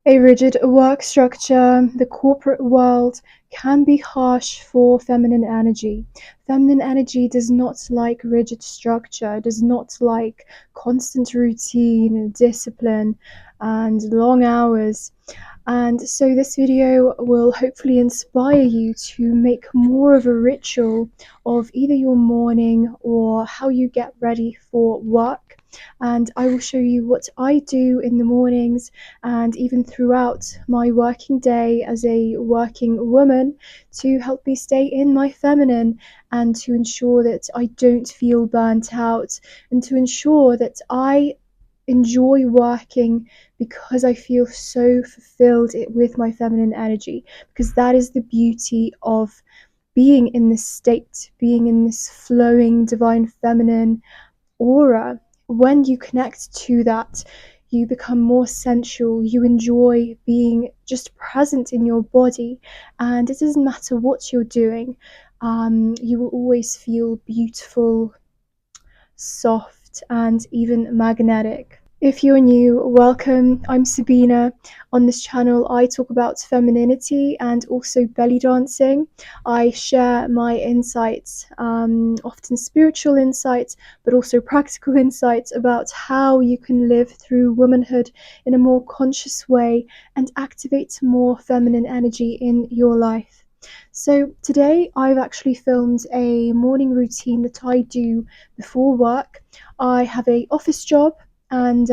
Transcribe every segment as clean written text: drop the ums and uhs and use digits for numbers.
A rigid work structure, the corporate world, can be harsh for feminine energy. Feminine energy does not like rigid structure, does not like constant routine, discipline, and long hours. And so, this video will hopefully inspire you to make more of a ritual of either your morning or how you get ready for work. And I will show you what I do in the mornings and even throughout my working day as a working woman to help me stay in my feminine and to ensure that I don't feel burnt out and to ensure that I enjoy working because I feel so fulfilled with my feminine energy, because that is the beauty of being in this state, being in this flowing divine feminine aura. When you connect to that, you become more sensual, you enjoy being just present in your body, and it doesn't matter what you're doing, you will always feel beautiful, soft, and even magnetic. If you're new, welcome. I'm Sabina. On this channel, I talk about femininity and also belly dancing. I share my insights, often spiritual insights, but also practical insights about how you can live through womanhood in a more conscious way and activate more feminine energy in your life. So today I've actually filmed a morning routine that I do before work. I have a office job, and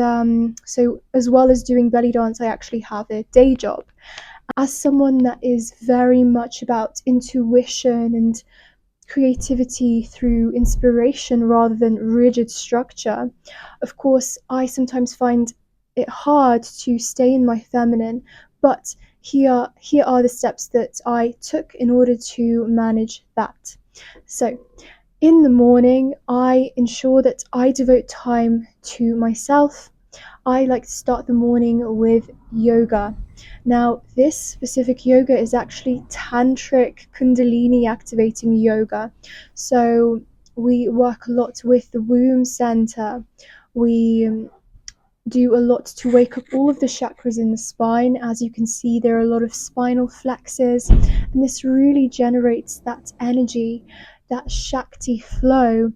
so as well as doing belly dance, I actually have a day job. As someone that is very much about intuition and creativity through inspiration rather than rigid structure, of course, I sometimes find it hard to stay in my feminine, but here are the steps that I took in order to manage that. So, in the morning, I ensure that I devote time to myself. I like to start the morning with yoga. Now, this specific yoga is actually tantric kundalini activating yoga. So, we work a lot with the womb center. We do a lot to wake up all of the chakras in the spine. As you can see, there are a lot of spinal flexes, and this really generates that energy, that Shakti flow.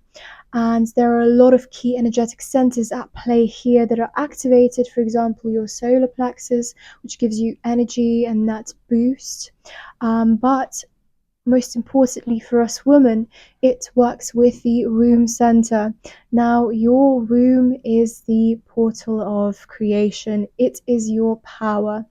And there are a lot of key energetic centers at play here that are activated. For example, your solar plexus, which gives you energy and that boost. But most importantly for us women, it works with the womb center. Now, your womb is the portal of creation, it is your power,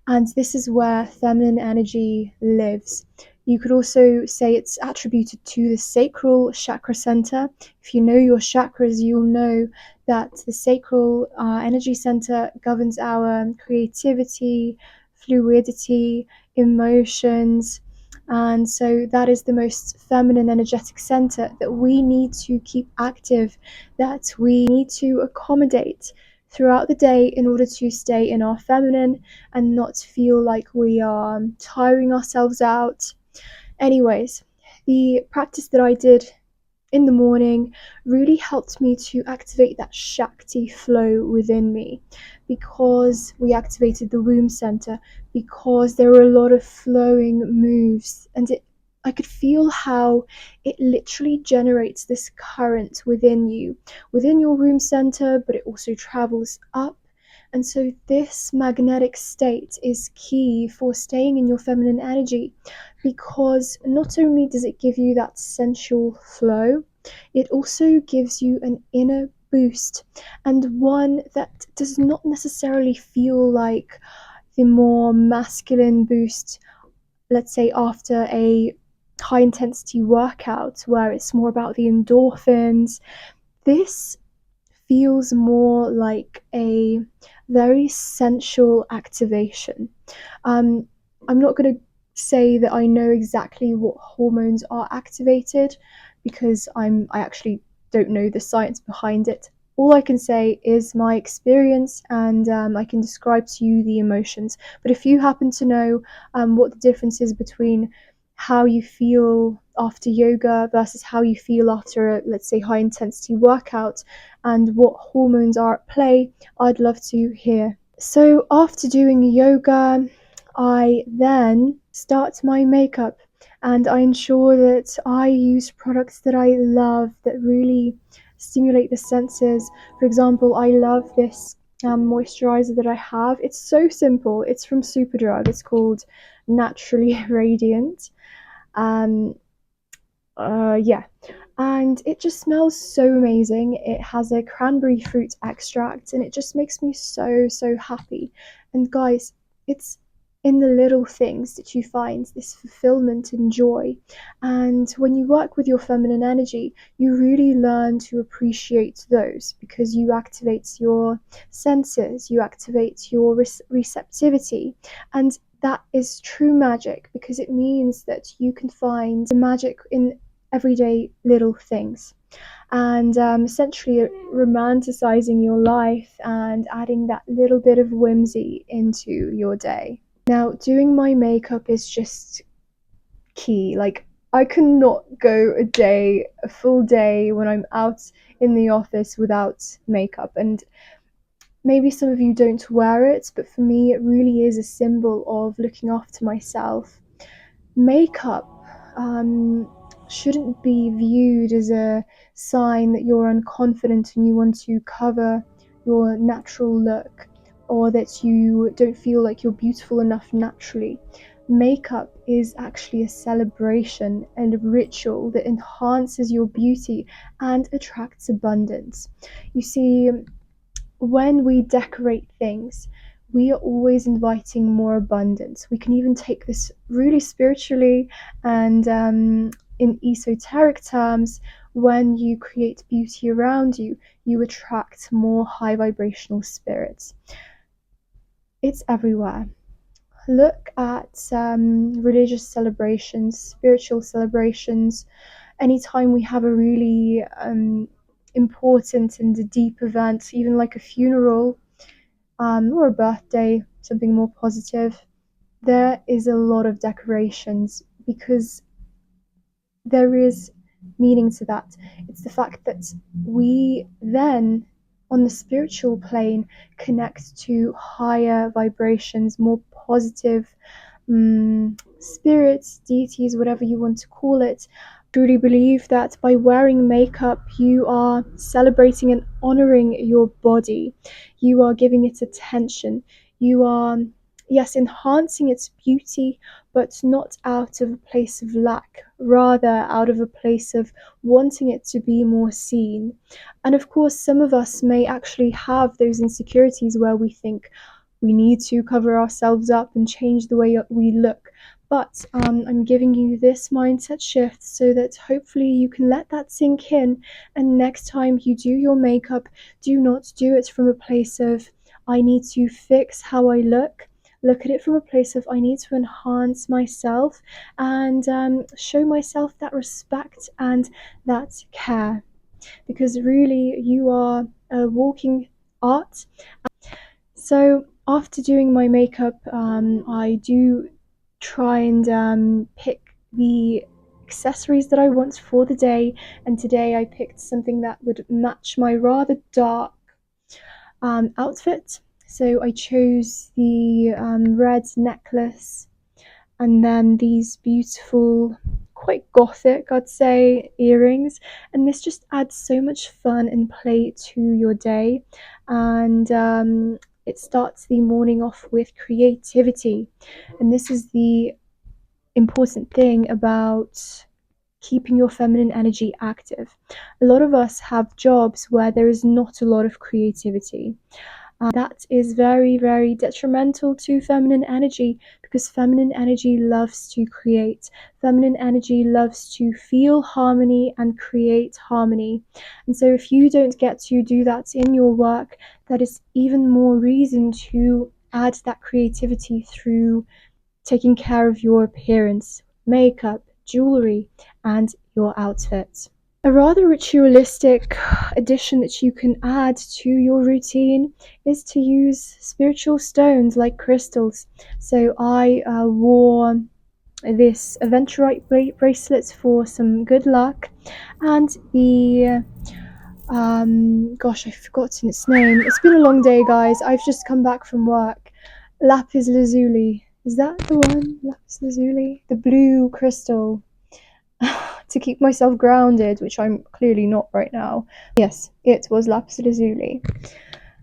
and this is where feminine energy lives. You could also say it's attributed to the sacral chakra center. If you know your chakras, you'll know that the sacral energy center governs our creativity, fluidity, emotions. And so that is the most feminine energetic center that we need to keep active, that we need to accommodate throughout the day in order to stay in our feminine and not feel like we are tiring ourselves out. Anyways, the practice that I did in the morning really helped me to activate that Shakti flow within me, because we activated the womb center, because there were a lot of flowing moves, and I could feel how it literally generates this current within you, within your womb center, but it also travels up. And so this magnetic state is key for staying in your feminine energy, because not only does it give you that sensual flow, it also gives you an inner boost, and one that does not necessarily feel like the more masculine boost, let's say after a high intensity workout where it's more about the endorphins. This feels more like a very sensual activation. Um, I'm not going to say that I know exactly what hormones are activated, because I actually don't know the science behind it. All I can say is my experience, and I can describe to you the emotions. But if you happen to know what the difference is between how you feel after yoga versus how you feel after a, let's say, high intensity workout, and what hormones are at play, I'd love to hear. So after doing yoga, I then start my makeup and I ensure that I use products that I love that really stimulate the senses. For example, I love this moisturizer that I have. It's so simple. It's from Superdrug. It's called Naturally Radiant. Um, yeah, and it just smells so amazing. It has a cranberry fruit extract and it just makes me so happy. And guys, it's in the little things that you find this fulfillment and joy. And when you work with your feminine energy, you really learn to appreciate those because you activate your senses, you activate your receptivity, and that is true magic because it means that you can find the magic in everyday little things, and essentially romanticizing your life and adding that little bit of whimsy into your day. Now, doing my makeup is just key. Like, I cannot go a full day when I'm out in the office without makeup. And maybe some of you don't wear it, but for me, it really is a symbol of looking after myself. Makeup um, shouldn't be viewed as a sign that you're unconfident and you want to cover your natural look, or that you don't feel like you're beautiful enough naturally. Makeup is actually a celebration and a ritual that enhances your beauty and attracts abundance. You see, when we decorate things, we are always inviting more abundance. We can even take this really spiritually and in esoteric terms. When you create beauty around you, you attract more high vibrational spirits. It's everywhere. Look at religious celebrations, spiritual celebrations. Anytime we have a really important and a deep event, even like a funeral, or a birthday, something more positive, there is a lot of decorations because there is meaning to that. It's the fact that we then, on the spiritual plane, connect to higher vibrations, more positive spirits, deities, whatever you want to call it. Truly believe that by wearing makeup, you are celebrating and honoring your body. You are giving it attention. You are, yes, enhancing its beauty, but not out of a place of lack, rather out of a place of wanting it to be more seen. And of course, some of us may actually have those insecurities where we think we need to cover ourselves up and change the way we look. But I'm giving you this mindset shift so that hopefully you can let that sink in. And next time you do your makeup, do not do it from a place of, I need to fix how I look. Look at it from a place of, I need to enhance myself and show myself that respect and that care. Because really, you are a walking art. So after doing my makeup, I do try and pick the accessories that I want for the day. And today I picked something that would match my rather dark outfit. So I chose the red necklace and then these beautiful, quite gothic, I'd say, earrings. And this just adds so much fun and play to your day. And it starts the morning off with creativity. And this is the important thing about keeping your feminine energy active. A lot of us have jobs where there is not a lot of creativity. That is very detrimental to feminine energy because feminine energy loves to create. Feminine energy loves to feel harmony and create harmony. And so, if you don't get to do that in your work, that is even more reason to add that creativity through taking care of your appearance, makeup, jewelry, and your outfit. A rather ritualistic addition that you can add to your routine is to use spiritual stones like crystals. So I wore this Aventurite bracelet for some good luck, and the Gosh, I've forgotten its name. It's been a long day, guys. I've just come back from work. Lapis lazuli. Is that the one? Lapis lazuli? The blue crystal. To keep myself grounded, which I'm clearly not right now. Yes, it was lapis lazuli.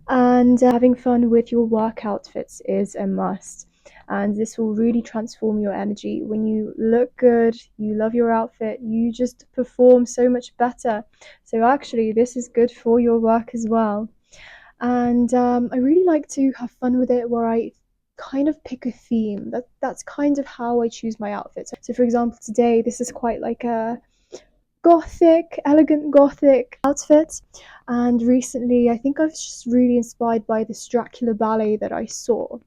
And having fun with your work outfits is a must. And this will really transform your energy. When you look good, you love your outfit, you just perform so much better. So, actually, this is good for your work as well. And I really like to have fun with it where I kind of pick a theme. That's kind of how I choose my outfits. So, for example, today, this is quite like a gothic, elegant gothic outfit. And recently, I think I was just really inspired by this Dracula ballet that I saw.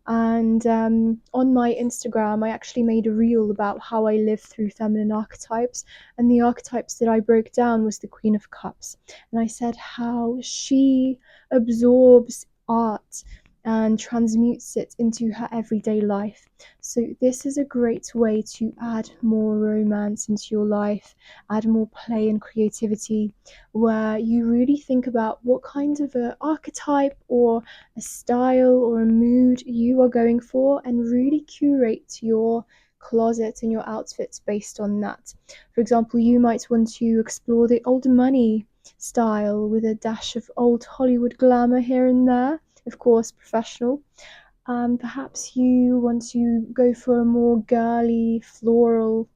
And on my Instagram, I actually made a reel about how I live through feminine archetypes. And the archetypes that I broke down was the Queen of Cups. And I said how she absorbs art and transmutes it into her everyday life. So, this is a great way to add more romance into your life, add more play and creativity, where you really think about what kind of an archetype or a style or a mood you are going for and really curate your closet and your outfits based on that. For example, you might want to explore the old money style with a dash of old Hollywood glamour here and there, of course, professional. Perhaps you want to go for a more girly, floral,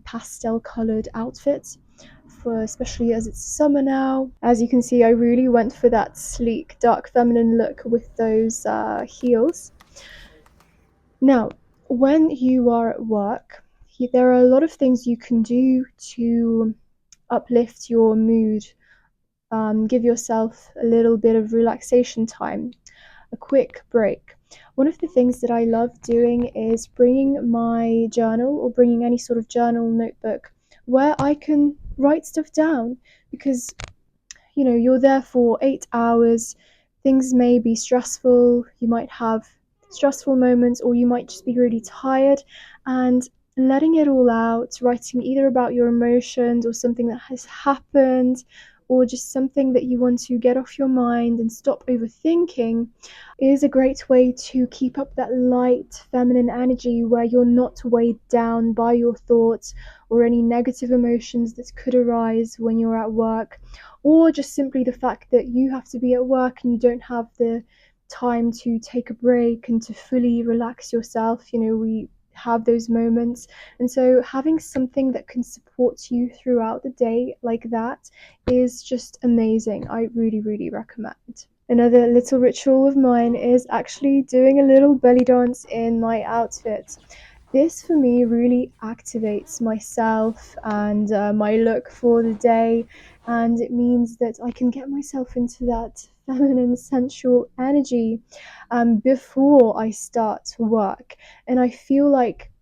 pastel colored outfit for especially as it's summer now. As you can see, I really went for that sleek, dark feminine look with those heels. Now, when you are at work, there are a lot of things you can do to uplift your mood, give yourself a little bit of relaxation time, a quick break. One of the things that I love doing is bringing my journal or bringing any sort of journal notebook where I can write stuff down because you're there for 8 hours. Things may be stressful, you might have stressful moments, or you might just be really tired. And letting it all out, writing either about your emotions or something that has happened, or just something that you want to get off your mind and stop overthinking, is a great way to keep up that light feminine energy where you're not weighed down by your thoughts or any negative emotions that could arise when you're at work, or just simply the fact that you have to be at work and you don't have the time to take a break and to fully relax yourself. We have those moments. And so having something that can support you throughout the day like that is just amazing. I really, really recommend. Another little ritual of mine is actually doing a little belly dance in my outfit. This for me really activates myself and my look for the day, and it means that I can get myself into that feminine, sensual energy before I start work. And I feel like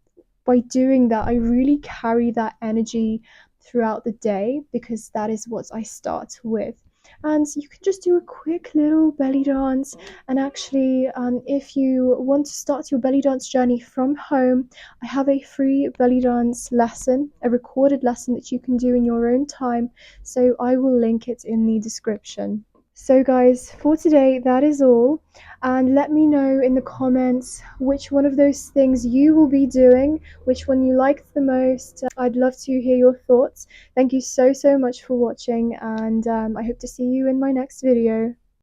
by doing that, I really carry that energy throughout the day because that is what I start with. And you can just do a quick little belly dance. And actually, if you want to start your belly dance journey from home, I have a free belly dance lesson, a recorded lesson that you can do in your own time. So I will link it in the description. So, guys, for today, that is all. And let me know in the comments which one of those things you will be doing, which one you liked the most. I'd love to hear your thoughts. Thank you so, so much for watching, and I hope to see you in my next video.